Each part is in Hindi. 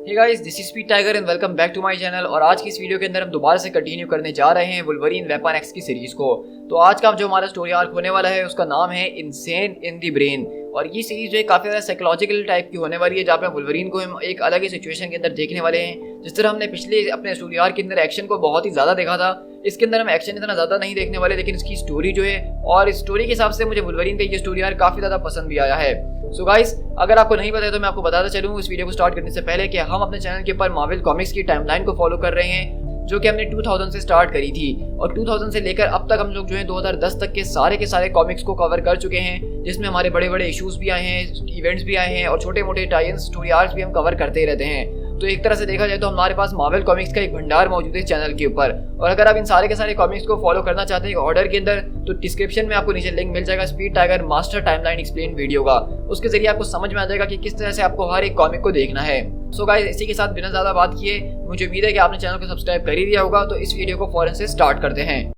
Hey guys, this is speed tiger and welcome back to my channel. और आज की इस वीडियो के अंदर हम दोबारा से कंटिन्यू करने जा रहे हैं वुल्वरीन वेपन एक्स की सीरीज को। तो आज का जो हमारा स्टोरी आर्क होने वाला है उसका नाम है इनसेन इन द ब्रेन। और ये सीरीज जो है काफी ज्यादा साइकोलॉजिकल टाइप की होने वाली है, जहाँ पे वुल्वरीन को हम एक अलग ही सिचुएशन के अंदर देखने वाले हैं। जिस तरह हमने पिछले अपने स्टोरी आर्क के अंदर एक्शन को बहुत ही ज्यादा देखा था, इसके अंदर हम एक्शन इतना ज्यादा नहीं देखने वाले, लेकिन इसकी स्टोरी जो है और इस स्टोरी के हिसाब से मुझे वुल्वरीन का ये स्टोरी आर्क काफी ज्यादा पसंद भी आया है। सो गाइस, अगर आपको नहीं पता है तो मैं आपको बताता चलूँ इस वीडियो को स्टार्ट करने से पहले कि हम अपने चैनल के ऊपर मार्वल कॉमिक्स की टाइमलाइन को फॉलो कर रहे हैं, जो कि हमने 2000 से स्टार्ट करी थी। और 2000 से लेकर अब तक हम लोग जो है 2010 तक के सारे कॉमिक्स को कवर कर चुके हैं, जिसमें हमारे बड़े बड़े इश्यूज भी आए हैं, इवेंट्स भी आए हैं और छोटे मोटे टाई-इन स्टोरी आर्क्स भी हम कवर करते ही रहते हैं। तो एक तरह से देखा जाए तो हमारे पास मार्वल कॉमिक्स का एक भंडार मौजूद है चैनल के ऊपर। और अगर आप इन सारे के सारे कॉमिक्स को फॉलो करना चाहते हैं ऑर्डर के अंदर, तो डिस्क्रिप्शन में आपको नीचे लिंक मिल जाएगा speed tiger master timeline explain video का। उसके जरिए आपको समझ में आ जाएगा कि किस तरह से आपको हर एक कॉमिक को देखना है। सो गाइस, इसी के साथ बिना ज्यादा बात किए मुझे उम्मीद है कि आपने चैनल को सब्सक्राइब कर ही दिया होगा, तो इस वीडियो को फौरन से स्टार्ट करते हैं।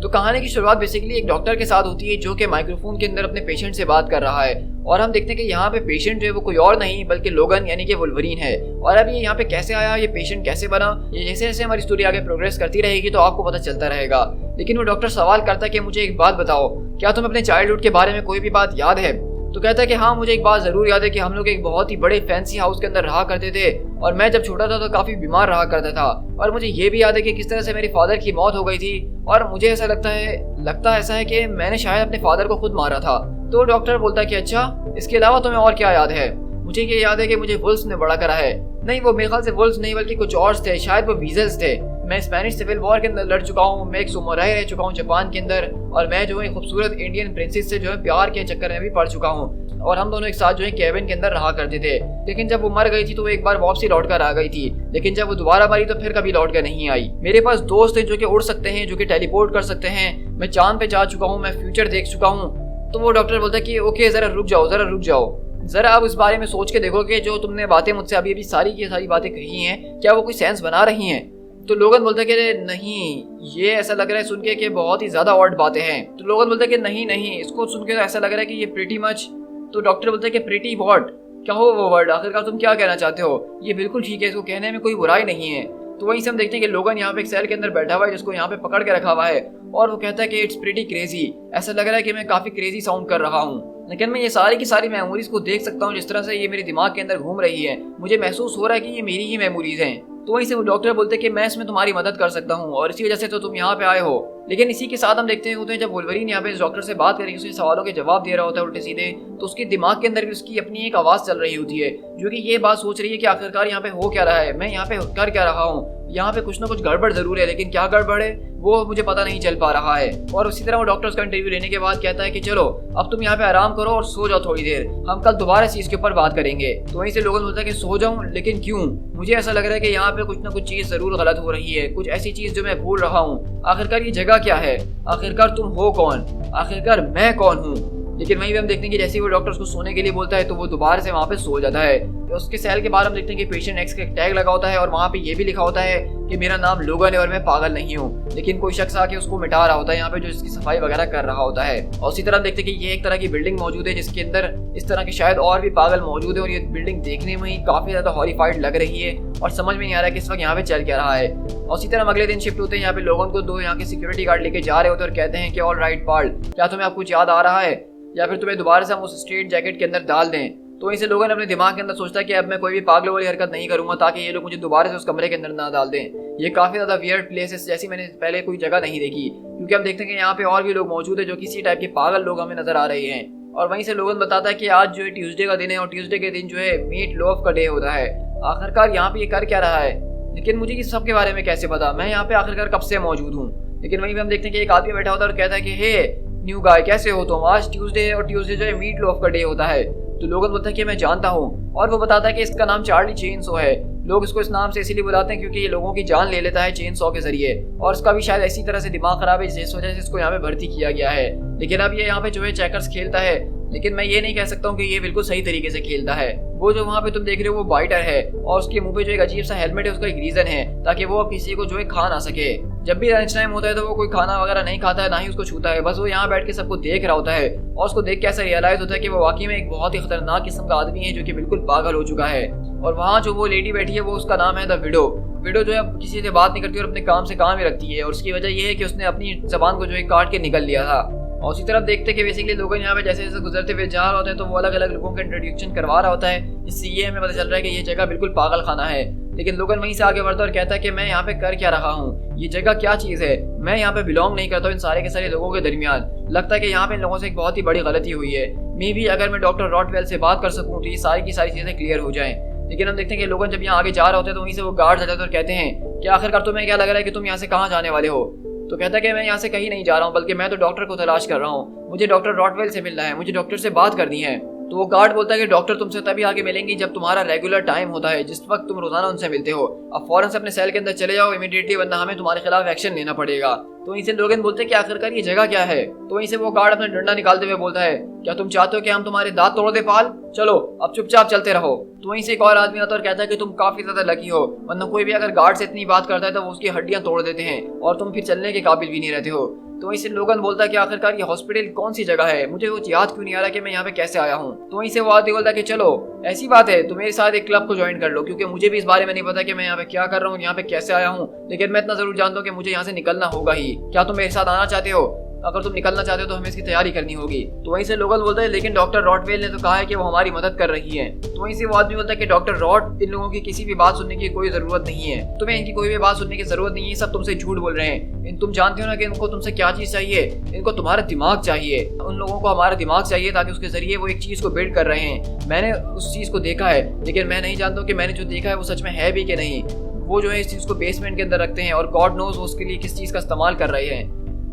तो कहानी की शुरुआत बेसिकली एक डॉक्टर के साथ होती है, जो कि माइक्रोफोन के अंदर अपने पेशेंट से बात कर रहा है। और हम देखते हैं कि यहाँ पे पेशेंट जो है वो कोई और नहीं बल्कि लोगन यानी कि वुल्वरीन है। और अब ये यहाँ पे कैसे आया, ये पेशेंट कैसे बना, ये जैसे जैसे हमारी स्टोरी आगे प्रोग्रेस करती रहेगी तो आपको पता चलता रहेगा। लेकिन वो डॉक्टर सवाल करता है कि मुझे एक बात बताओ, क्या तुम्हें अपने चाइल्डहुड के बारे में कोई भी बात याद है? तो कहता है कि हाँ, मुझे एक बात जरूर याद है कि हम लोग एक बहुत ही बड़े फैंसी हाउस के अंदर रहा करते थे, और मैं जब छोटा था तो काफी बीमार रहा करता था। और मुझे ये भी याद है कि किस तरह से मेरे फादर की मौत हो गई थी, और मुझे ऐसा लगता ऐसा है कि मैंने शायद अपने फादर को खुद मारा था। तो डॉक्टर बोलता है कि अच्छा, इसके अलावा तुम्हें और क्या याद है? मुझे ये याद है कि मुझे वुल्फ्स ने बड़ा करा है। नहीं, वो मेरे ख्याल से वुल्फ्स नहीं बल्कि कुछ और थे, शायद वो वीजल्स थे। मैं स्पेनिश सिविल वॉर के अंदर लड़ चुका हूँ, मैं एक सुमुराई रह चुका हूँ जापान के अंदर, और मैं जो है खूबसूरत इंडियन प्रिंसेस से जो है प्यार के चक्कर में भी पड़ चुका हूँ। और हम दोनों एक साथ जो है कैबिन के अंदर रहा करते थे। लेकिन जब वो मर गई थी तो वो एक बार वापसी लौट कर आ गई थी, लेकिन जब वो दोबारा मरी तो फिर कभी लौट कर नहीं आई। मेरे पास दोस्त हैं जो कि उड़ सकते हैं, जो कि टेलीपोर्ट कर सकते हैं, मैं चांद पे जा चुका हूँ, मैं फ्यूचर देख चुका हूँ। तो वो डॉक्टर बोलता है कि ओके, जरा रुक जाओ, जरा आप इस बारे में सोच के देखो कि जो तुमने बातें मुझसे अभी सारी की सारी बातें कही हैं, क्या वो कोई सेंस बना रही हैं? तो लोगन बोलता है कि नहीं, ये ऐसा लग रहा है सुन के कि बहुत ही ज्यादा ऑड बातें हैं। तो लोगन बोलता है कि नहीं, इसको सुन के ऐसा लग रहा है कि ये प्रीटी मच। तो डॉक्टर बोलता है कि प्रीटी व्हाट, क्या हो वो वर्ड, आखिरकार तुम क्या कहना चाहते हो? ये बिल्कुल ठीक है, इसको कहने में कोई बुराई नहीं है। तो वहीं से हम देखते हैं कि लोगन यहाँ पे एक सेल के अंदर बैठा हुआ है, जिसको यहाँ पे पकड़ के रखा हुआ है, और वो कहता है कि इट्स प्रीटी क्रेजी, ऐसा लग रहा है कि मैं काफी क्रेजी साउंड कर रहा हूँ, लेकिन मैं ये सारी की सारी मेमोरीज को देख सकता हूँ जिस तरह से ये मेरे दिमाग के अंदर घूम रही है। मुझे महसूस हो रहा है कि ये मेरी ही मेमोरीज हैं। तो वहीं से वो डॉक्टर बोलते हैं कि मैं इसमें तुम्हारी मदद कर सकता हूँ, और इसी वजह से तो तुम यहाँ पे आए हो। लेकिन इसी के साथ हम देखते हैं जब वुल्वरीन यहाँ पे इस डॉक्टर से बात करेंगे, उसके सवालों के जवाब दे रहा होता है उल्टे सीधे, तो उसके दिमाग के अंदर भी उसकी अपनी एक आवाज चल रही होती है, जो कि ये बात सोच रही है कि आखिरकार यहाँ पे हो क्या रहा है, मैं यहाँ पे कर क्या रहा हूँ, यहाँ पे कुछ ना कुछ गड़बड़ जरूर है, लेकिन क्या गड़बड़ है वो मुझे पता नहीं चल पा रहा है। और उसी तरह वो डॉक्टर उसका इंटरव्यू लेने के बाद कहता है कि चलो अब तुम यहाँ पे आराम करो और सो जाओ थोड़ी देर, हम कल दोबारा इस चीज के ऊपर बात करेंगे। तो वहीं से लोगों बोलता है कि सो जाऊं, लेकिन क्यों? मुझे ऐसा लग रहा है कि यहाँ पे कुछ ना कुछ चीज जरूर गलत हो रही है, कुछ ऐसी चीज जो मैं भूल रहा हूँ। आखिरकार ये जगह क्या है? आखिरकार तुम हो कौन? आखिरकार मैं कौन हूँ? लेकिन वहीं पे हम देखते हैं कि जैसे ही वो डॉक्टर उसको सोने के लिए बोलता है तो वो दोबारा से वहाँ पे सो जाता है। तो उसके सेल के बाद हम देखते हैं कि पेशेंट एक्स का टैग लगा होता है, और वहाँ पे ये भी लिखा होता है कि मेरा नाम लोगन है और मैं पागल नहीं हूँ। लेकिन कोई शख्स आके उसको मिटा रहा होता है यहाँ पे, जो इसकी सफाई वगैरह कर रहा होता है। और उसी तरह देखते हैं कि ये एक तरह की बिल्डिंग मौजूद है, जिसके अंदर इस तरह के शायद और भी पागल मौजूद है, और ये बिल्डिंग देखने में ही काफी ज्यादा हॉरिफाइड लग रही है, और समझ में नहीं आ रहा है कि इस वक्त यहाँ पे चल क्या रहा है। और उसी तरह अगले दिन शिफ्ट होते हैं, यहाँ पे लोगों को दो यहाँ के सिक्योरिटी गार्ड लेके जा रहे होते हैं और कहते हैं कि ऑल राइट पार्ल, क्या तुम्हें अब कुछ याद आ रहा है, या फिर तुम्हें दोबारा से हम उस स्ट्रेट जैकेट के अंदर डाल दें? तो इसे लोगों ने अपने दिमाग के अंदर सोचता है कि अब मैं कोई भी पागलों वाली हरकत नहीं करूंगा, ताकि ये लोग मुझे दोबारा से उस कमरे के अंदर ना डाल दें। ये काफी ज्यादा वियर्ड प्लेसेस जैसी मैंने पहले कोई जगह नहीं देखी, क्योंकि हम देखते हैं कि यहाँ पे और भी लोग मौजूद है जो किसी टाइप के पागल लोग हमें नजर आ रहे हैं। और वहीं से लोगन बताता है कि आज जो है ट्यूसडे का दिन है, और ट्यूसडे के दिन जो है मीट लोफ का डे होता है। आखिरकार यहाँ पे ये कर क्या रहा है? लेकिन मुझे इस सब के बारे में कैसे पता? मैं यहाँ पे आखिरकार कब से मौजूद हूँ? लेकिन वहीं पे हम देखते हैं कि एक आदमी बैठा होता है और कहता है कि हे न्यू गाय, कैसे हो तुम? आज ट्यूसडे है और ट्यूसडे जो है मीट लोफ का डे होता है। तो लोगन बोलता है कि मैं जानता हूँ, और वो बताता है कि इसका नाम चार्ली चेनसो है। लोग इसको इस नाम से इसीलिए बुलाते हैं क्योंकि ये लोगों की जान ले लेता है चेन सॉ के जरिए, और इसका भी शायद इसी तरह से दिमाग खराब है जिस वजह से इसको यहाँ पे भर्ती किया गया है। लेकिन अब ये यहाँ पे जो है चेकर्स खेलता है, लेकिन मैं ये नहीं कह सकता हूँ कि ये बिल्कुल सही तरीके से खेलता है। वो जो वहाँ पे तुम देख रहे हो वो बाइटर है और उसके मुंह पे जो एक अजीब सा हेलमेट है उसका एक रीजन है ताकि वो किसी को जो है खा ना सके। जब भी लंच टाइम होता है तो वो कोई खाना वगैरह नहीं खाता है, ना ही उसको छूता है, बस वो यहाँ बैठ के सबको देख रहा होता है और उसको देख के ऐसा रियलाइज होता है कि वो वाकई में एक बहुत ही खतरनाक किस्म का आदमी है जो कि बिल्कुल पागल हो चुका है। और वहाँ जो वो लेडी बैठी है वो उसका नाम है द विडो। विडो जो है किसी से बात नहीं करती और अपने काम से काम ही रखती है और उसकी वजह ये है कि उसने अपनी जबान को जो है काट के निकल लिया था। और उसी तरफ देखते कि बेसिकली लोग यहाँ पे जैसे जैसे गुजरते हुए जा रहे होते हैं तो वो अलग अलग लोगों का इंट्रोडक्शन करवा रहा होता है, जिससे ये हमें पता चल रहा है कि ये जगह बिल्कुल पागल खाना है। लेकिन लोगन वहीं से आगे बढ़ता और कहता है कि मैं यहाँ पे कर क्या रहा हूँ, ये जगह क्या चीज़ है, मैं यहाँ पे बिलोंग नहीं करता हूँ इन सारे के सारे लोगों के दरमियान। लगता है कि यहाँ पे इन लोगों से एक बहुत ही बड़ी गलती हुई है। मे भी अगर मैं डॉक्टर रॉटवेल से बात कर सकूँ तो ये सारी की सारी चीज़ें क्लियर हो जाएं। लेकिन हम देखते हैं कि लोगन जब यहाँ आगे जा रहे होते हैं तो वहीं से वो गार्ड जाते हैं और कहते हैं कि आखिरकार तुम्हें क्या लग रहा है कि तुम यहाँ से कहाँ जाने वाले हो। तो कहता है कि मैं यहाँ से कहीं नहीं जा रहा हूँ, बल्कि मैं तो डॉक्टर को तलाश कर रहा हूँ, मुझे डॉक्टर रॉटवेल से मिलना है, मुझे डॉक्टर से बात करनी है। तो वो गार्ड बोलता है कि डॉक्टर तुमसे तभी आगे मिलेंगी जब तुम्हारा रेगुलर टाइम होता है, जिस वक्त तुम रोजाना उनसे मिलते हो। अब फौरन से अपने सेल के अंदर चले जाओ इमीडिएटली, वरना हमें तुम्हारे खिलाफ एक्शन लेना पड़ेगा। तो वहीं से लोगन बोलते हैं कि आखिरकार ये जगह क्या है। तो वहीं से वो गार्ड अपना डंडा निकालते हुए बोलता है, क्या तुम चाहते हो कि हम तुम्हारे दांत तोड़ दे पाल, चलो अब चुपचाप चलते रहो। तो वहीं से एक और आदमी आता और कहता है कि तुम काफी ज्यादा लकी हो, वरना कोई भी अगर गार्ड से इतनी बात करता है तो वो उसकी हड्डियां तोड़ देते हैं और तुम फिर चलने के काबिल भी नहीं रहते हो। तो वहीं से लोगन बोलता है कि आखिरकार ये हॉस्पिटल कौन सी जगह है, मुझे वो याद क्यों नहीं आ रहा कि मैं यहाँ पे कैसे आया हूँ। तो वहीं से वो आदमी बोलता है कि चलो ऐसी बात है तो मेरे साथ एक क्लब को ज्वाइन कर लो, क्योंकि मुझे भी इस बारे में नहीं पता कि मैं यहाँ पे क्या कर रहा हूँ, यहाँ पे कैसे आया हूँ, लेकिन मैं इतना जरूर जानता हूँ कि मुझे यहाँ से निकलना होगा ही। क्या तुम मेरे साथ आना चाहते हो? अगर तुम निकलना चाहते हो तो हमें इसकी तैयारी करनी होगी। तो वहीं से लोगन बोलता है लेकिन डॉक्टर रॉटवेल ने तो कहा है कि वो हमारी मदद कर रही है। तो वहीं से वो आदमी बोलता है कि डॉक्टर रॉट, इन लोगों की किसी भी बात सुनने की कोई जरूरत नहीं है, तुम्हें इनकी कोई भी बात सुनने की जरूरत नहीं है, सब तुमसे झूठ बोल रहे हैं। तुम जानते हो ना कि इनको तुमसे क्या चीज चाहिए, इनको तुम्हारा दिमाग चाहिए। उन लोगों को हमारा दिमाग चाहिए ताकि उसके जरिए वो एक चीज को बिल्ड कर रहे हैं। मैंने उस चीज को देखा है, लेकिन मैं नहीं जानता हूँ कि मैंने जो देखा है वो सच में है भी कि नहीं। वो जो है इस चीज को बेसमेंट के अंदर रखते हैं और गॉड नोज उसके लिए किस चीज का इस्तेमाल कर रहे हैं।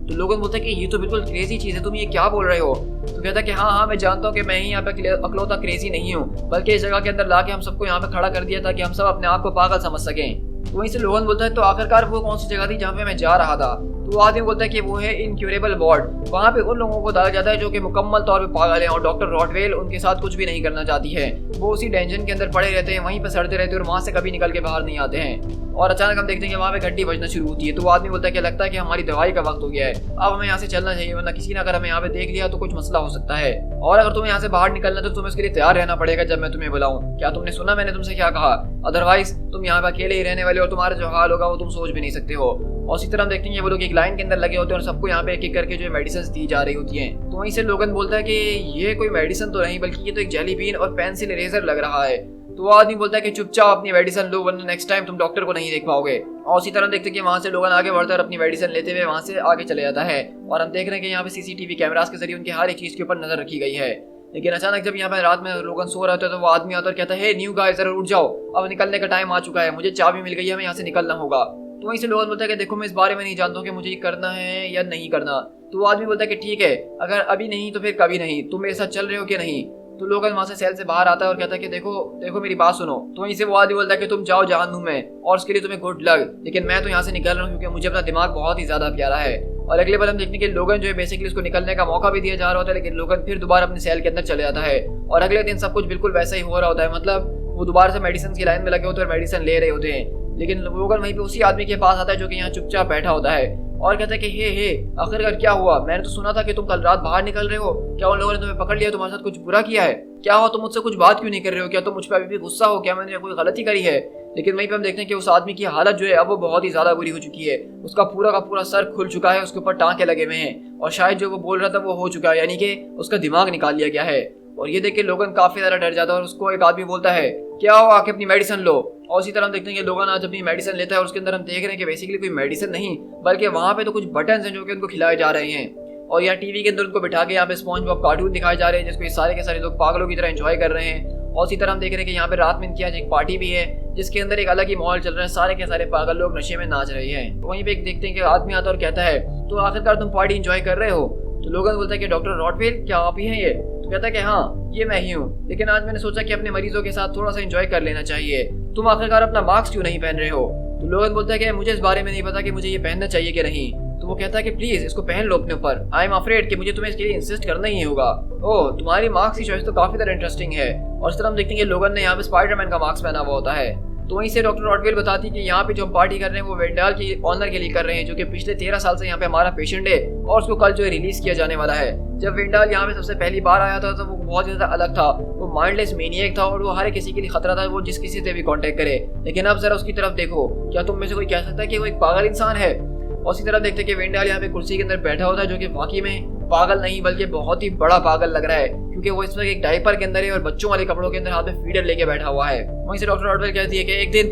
तो लोगन बोलते हैं कि ये तो बिल्कुल क्रेजी चीज है, तुम ये क्या बोल रहे हो। तो कहता है कि हाँ मैं जानता हूँ कि मैं ही यहाँ पे अकलौता क्रेजी नहीं हूँ, बल्कि इस जगह के अंदर लाके हम सबको यहाँ पे खड़ा कर दिया ताकि हम सब अपने आप को पागल समझ सकें। तो वहीं से लोगन बोलता है तो आखिरकार वो कौन सी जगह थी जहाँ पे मैं जा रहा था। तो वो आदमी बोलता है कि वो है इनक्यूरेबल वार्ड। वहाँ पे उन लोगों को डाला जाता है जो कि मुकम्मल तौर पे पागल हैं और डॉक्टर रॉटवेल उनके साथ कुछ भी नहीं करना चाहती है। वो उसी डेंजन के अंदर पड़े रहते हैं, वहीं पर सड़ते रहते हैं और वहाँ से कभी निकल के बाहर नहीं आते हैं। और अचानक हम देखते हैं कि वहाँ पे घंटी बजना शुरू होती है। तो वो आदमी बोलता है कि लगता है कि हमारी दवाई का वक्त हो गया है, अब हमें यहाँ से चलना चाहिए, वरना किसी ने अगर हमें यहाँ पे देख लिया तो कुछ मसला हो सकता है। और अगर तुम्हें यहाँ से बाहर निकलना तो तुम्हें उसके लिए तैयार रहना पड़ेगा जब मैं तुम्हें बुलाऊं। क्या तुमने सुना मैंने तुमसे क्या कहा? अदरवाइज तुम यहाँ पे अकेले ही रहने वाले और तुम्हारा जो हाल होगा वो तुम सोच भी नहीं सकते हो। और इसी तरह हम देखते हैं वो लोग एक लाइन के अंदर लगे होते हैं और सबको यहाँ पे एक एक करके जो मेडिसिन दी जा रही होती हैं। तो वहीं से लोगन बोलता है कि ये कोई मेडिसिन तो नहीं, बल्कि ये तो एक जेली बीन और पेंसिल इरेजर लग रहा है। तो वो आदमी बोलता है कि चुपचाप अपनी मेडिसिन लो, वरना नेक्स्ट टाइम तुम डॉक्टर को नहीं देख पाओगे। और उसी तरह देखते हैं कि वहाँ से लोगन आगे बढ़ते और अपनी मेडिसिन लेते हुए वहाँ से आगे चले जाता है। और हम देख रहे हैं कि यहाँ पे सीसीटीवी कैमरास के जरिए उनकी हर एक चीज के ऊपर नजर रखी गई है। लेकिन अचानक जब यहाँ पे रात में लोगन सो रहे होते हैं तो वो आदमी आता और कहता है, हे न्यू गाइस, जरा उठ जाओ, अब निकलने का टाइम आ चुका है, मुझे चाबी मिल गई है, हमें यहाँ से निकलना होगा। तो वहीं से लोगन बोलता है कि देखो मैं इस बारे में नहीं जानता हूँ कि मुझे ये करना है या नहीं करना। तो वो आदमी बोलता है कि ठीक है, अगर अभी नहीं तो फिर कभी नहीं, तुम मेरे साथ चल रहे हो कि नहीं। तो लोगन वहाँ से सेल से बाहर आता है और कहता है कि देखो मेरी बात सुनो। तो वहीं से वो आदमी बोलता है कि तुम जाओ जहन्नुम में और उसके लिए तुम्हें गुड लक, लेकिन मैं तो यहाँ से निकल रहा हूँ क्योंकि मुझे अपना दिमाग बहुत ही ज्यादा प्यारा है। और अगले बार हम देखने के लोगन जो है बेसिकली उसको निकलने का मौका भी दिया जा रहा होता है, लेकिन लोगन फिर दोबारा अपने सेल के अंदर चले जाता है। और अगले दिन सब कुछ बिल्कुल वैसा ही हो रहा होता है, मतलब वो दोबारा से मेडिसिन की लाइन में लगे होते हैं और मेडिसिन ले रहे होते हैं। लेकिन लोगन वहीं पे उसी आदमी के पास आता है जो कि यहाँ चुपचाप बैठा होता है और कहता है कि हे आखिरकार क्या हुआ, मैंने तो सुना था कि तुम कल रात बाहर निकल रहे हो, क्या उन लोगों ने तुम्हें पकड़ लिया, तुम्हारे साथ कुछ बुरा किया है, क्या हो, तुम मुझसे कुछ बात क्यों नहीं कर रहे हो, क्या तुम मुझ पर अभी भी गुस्सा हो, क्या मैंने कोई गलती करी है। लेकिन वहीं पे हम देखते हैं कि उस आदमी की हालत जो है अब वो बहुत ही ज्यादा बुरी हो चुकी है। उसका पूरा का पूरा सर खुल चुका है, उसके ऊपर टांके लगे हुए हैं और शायद जो वो बोल रहा था वो हो चुका है, यानी कि उसका दिमाग निकाल लिया गया है। और ये देख के लोगन काफी ज्यादा डर जाता है और उसको एक आदमी बोलता है, क्या हो, आके अपनी मेडिसिन लो। और इसी तरह हम देखते हैं कि लोगन आज अपनी मेडिसिन लेता है और उसके अंदर हम देख रहे हैं कि बेसिकली कोई मेडिसिन नहीं, बल्कि वहाँ पे तो कुछ बटन हैं जो कि उनको खिलाए जा रहे हैं। और यहाँ टीवी के अंदर उनको बिठा के यहाँ पे स्पॉन्ज बॉब कार्टून दिखाए जा रहे हैं, जिसको ये सारे के सारे लोग पागलों की तरह एंजॉय कर रहे हैं। और इसी तरह हम देख रहे हैं कि यहाँ पे रात में इनकी आज एक पार्टी भी है, जिसके अंदर एक अलग ही माहौल चल रहा है, सारे के सारे पागल लोग नशे में नाच रहे हैं। वहीं पे देखते हैं कि आदमी आता और कहता है, तो आखिरकार तुम पार्टी एंजॉय कर रहे हो। तो लोगन बोलता है कि डॉक्टर रॉटवेल, क्या आप ही हैं ये? तो कहता है कि हाँ ये मैं ही हूँ, लेकिन आज मैंने सोचा कि अपने मरीजों के साथ थोड़ा सा एंजॉय कर लेना चाहिए, तुम आखिरकार अपना मास्क क्यों नहीं पहन रहे हो। तो लोगन बोलता है कि मुझे इस बारे में नहीं पता कि मुझे ये पहनना चाहिए कि नहीं। तो तो वो कहता है कि प्लीज इसको पहन लो अपने ऊपर। आई एम अफ्रेड कि मुझे तुम्हें इसके लिए इंसिस्ट करना ही होगा। ओह, तुम्हारी मास्क की चॉइस तो काफी ज्यादा इंटरेस्टिंग है। और इस तरह हम देखते हैं कि लोगन ने यहाँ पे स्पाइडरमैन का मास्क पहना हुआ होता है। तो वहीं से डॉक्टर रॉटवेल बताती है कि यहाँ पे जो हम पार्टी कर रहे हैं वो वेंडाल की ऑनर के लिए कर रहे हैं, जो कि पिछले 13 साल से यहाँ पे हमारा पेशेंट है और उसको कल जो है रिलीज किया जाने वाला है। जब वेंडाल यहाँ पे सबसे पहली बार आया था तो वो बहुत ज्यादा अलग था, वो माइंडलेस मेनिएक था और वो हर किसी के लिए खतरा था, वो जिस किसी से भी कांटेक्ट करे। लेकिन अब जरा उसकी तरफ देखो, क्या तुम में से कोई कह सकता है कि वो एक पागल इंसान है? और उसी तरफ देखते हैं कि वेंडाल यहाँ पे कुर्सी के अंदर बैठा होता है, जो कि वाकई में पागल नहीं बल्कि बहुत ही बड़ा पागल लग रहा है, क्योंकि वो इस वक्त एक डायपर के अंदर है और बच्चों वाले कपड़ों के अंदर हाथ में फीडर लेके बैठा हुआ है। वहीं से डॉक्टर रॉटवेल कहती है कि एक दिन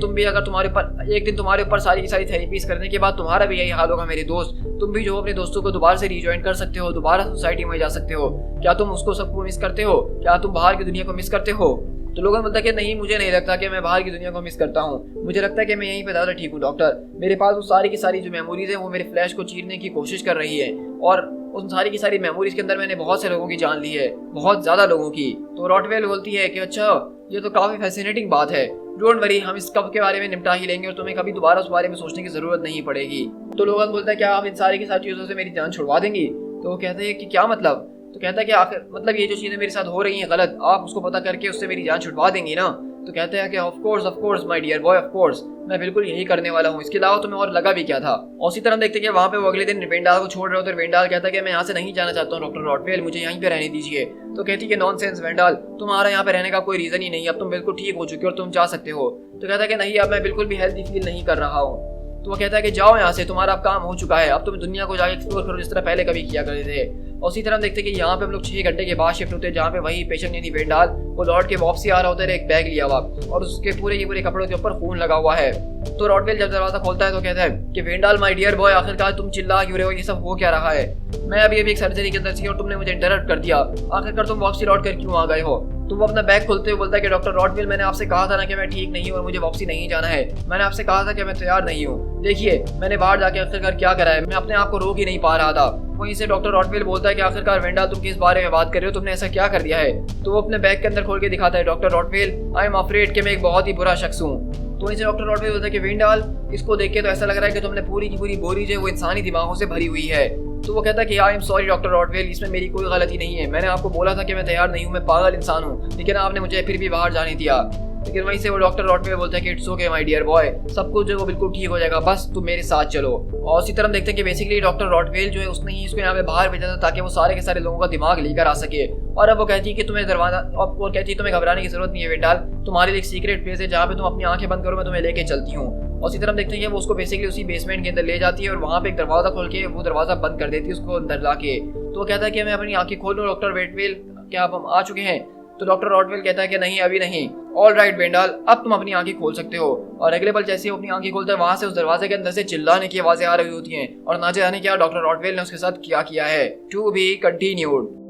तुम्हारे ऊपर सारी की सारी थेरेपीज करने के बाद तुम्हारा भी यही हाल होगा मेरे दोस्त। तुम भी जो अपने दोस्तों को दोबारा से रिजॉइन कर सकते हो, दोबारा सोसाइटी में जा सकते हो। क्या तुम उसको सबको मिस करते हो? क्या तुम बाहर की दुनिया को मिस करते हो? तो लोगों बोलता है कि नहीं, मुझे नहीं लगता कि मैं बाहर की दुनिया को मिस करता हूँ। मुझे लगता है कि मैं यहीं पे ज़्यादा ठीक हूँ डॉक्टर। मेरे पास वो सारी की सारी जो मेमोरीज है वो मेरे फ्लैश को चीरने की कोशिश कर रही है और उन सारी की सारी मेमोरीज के अंदर मैंने बहुत से लोगों की जान ली है, बहुत ज़्यादा लोगों की। तो रॉटवेल बोलती है कि अच्छा, ये तो काफ़ी फैसिनेटिंग बात है। डोंट वरी, हम इस कब के बारे में निपटा ही लेंगे और तुम्हें कभी दोबारा उस बारे में सोचने की ज़रूरत नहीं पड़ेगी। तो लोगन बोलता है क्या आप इन सारी की सारी चीज़ों से मेरी जान छुड़वा देंगी? तो वो कहते हैं कि क्या मतलब? तो कहता है कि आखिर मतलब ये जो चीज़ें मेरे साथ हो रही हैं गलत, आप उसको पता करके उससे मेरी जान छुड़वा देंगी ना? तो कहते हैं कि of course my dear boy, of course, मैं बिल्कुल यही करने वाला हूँ। इसके अलावा तुम्हें और लगा भी क्या था? और उसी तरह देखते हैं कि वहाँ पे वो अगले दिन वेंडाल को छोड़ रहे होते हैं। वेंडाल कहता है कि मैं यहाँ से नहीं जाना चाहता हूँ डॉक्टर रॉटवेल, मुझे यहीं पे रहने दीजिए। तो कहती है कि नॉनसेंस वेंडाल, तुम्हारा यहाँ पे रहने का कोई रीजन ही नहीं, अब तुम बिल्कुल ठीक हो चुके हो और तुम जा सकते हो। तो कहता है कि नहीं, अब मैं बिल्कुल भी हेल्दी फील नहीं कर रहा हूँ। तो वो कहता है कि जाओ यहाँ से, तुम्हारा अब काम हो चुका है, अब तुम दुनिया को जाके एक्सप्लोर करो जिस तरह पहले कभी किया करते थे। और उसी तरह देखते हैं कि यहाँ पे हम लोग 6 घंटे के बाद शिफ्ट होते हैं, जहाँ पे वही पेशेंट यानी वेंडाल वो लौट के वापसी आ रहा होता है, एक बैग लिया हुआ और उसके पूरे के पूरे कपड़ों के ऊपर खून लगा हुआ है। तो रॉटवेल जब दरवाजा खोलता है तो कहता है कि वेंडाल माय डियर बॉय, आखिरकार तुम चिल्ला क्यों रहे हो? ये सब हो क्या रहा है? मैं अभी एक सर्जरी के अंदर थी और तुमने मुझे इंटरप्ट कर दिया। आखिरकार तुम वापसी लौट कर क्यों आ गए हो? तो वो अपना बैग खोलते हुए बोलता है कि डॉक्टर रॉटवेल, मैंने आपसे कहा था ना कि मैं ठीक नहीं हूँ और मुझे वापसी नहीं जाना है। मैंने आपसे कहा था कि मैं तैयार नहीं हूँ। देखिए, मैंने बाहर जाके आखिरकार क्या करा है, मैं अपने आप को रोक ही नहीं पा रहा था। वहीं से डॉक्टर रॉटवेल बोलता है कि आखिरकार वेंडाल तुम किस बारे में बात कर रहे हो, तुमने ऐसा क्या कर दिया है? तो वो अपने बैग के अंदर खोल के दिखाता है, डॉक्टर रॉटवेल, आई एम अफ्रेड कि मैं एक बहुत ही बुरा शख्स हूँ। तो वहीं से डॉक्टर रॉटवेल बोलता है कि वेंडाल, इसको देख के तो ऐसा लग रहा है कि तुमने पूरी की पूरी बोरी जो है वो इंसानी दिमागों से भरी हुई है। तो वो कहता है कि आई एम सॉरी डॉक्टर रॉटवेल, इसमें मेरी कोई गलती नहीं है। मैंने आपको बोला था कि मैं तैयार नहीं हूँ, मैं पागल इंसान हूँ, लेकिन आपने मुझे फिर भी बाहर जाने दिया। लेकिन वहीं से वो डॉक्टर रॉटवेल बोलता है कि it's okay my dear boy, सब कुछ जो है वो बिल्कुल ठीक हो जाएगा, बस तुम मेरे साथ चलो। और उसी तरह देखते हैं कि बेसिकली डॉक्टर रॉटवेल जो है उसने ही इसको यहाँ पे बाहर भेजा था ताकि वो सारे के सारे लोगों का दिमाग लेकर आ सके। और अब वो कहती है कि तुम्हें दरवाजा, और कहती है तुम्हें घबराने की जरूरत नहीं है वेंडाल, तुम्हारे लिए एक सीक्रेट प्लेस है जहाँ पे तुम अपनी आंखें बंद करो, मैं तुम्हें लेके चलती हूँ। और उसी तरह देखते हैं कि वो उसको बेसिकली उसी बेसमेंट के अंदर ले जाती है और वहाँ पे एक दरवाजा खोल के वो दरवाजा बंद कर देती है उसको अंदर ला के। तो वो कहता है कि मैं अपनी आंखें खोल लूँ डॉक्टर रॉटवेल, क्या आप हम आ चुके हैं? तो डॉक्टर रॉटवेल कहता है कि नहीं, अभी नहीं। ऑल राइट वेंडाल, अब तुम अपनी आंखें खोल सकते हो। और अगले पल जैसे ही अपनी आंखें खोलता है, वहां से उस दरवाजे के अंदर से चिल्लाने की आवाजें आ रही होती हैं और ना जाने क्या डॉक्टर रॉटवेल ने उसके साथ क्या किया है। To be continued.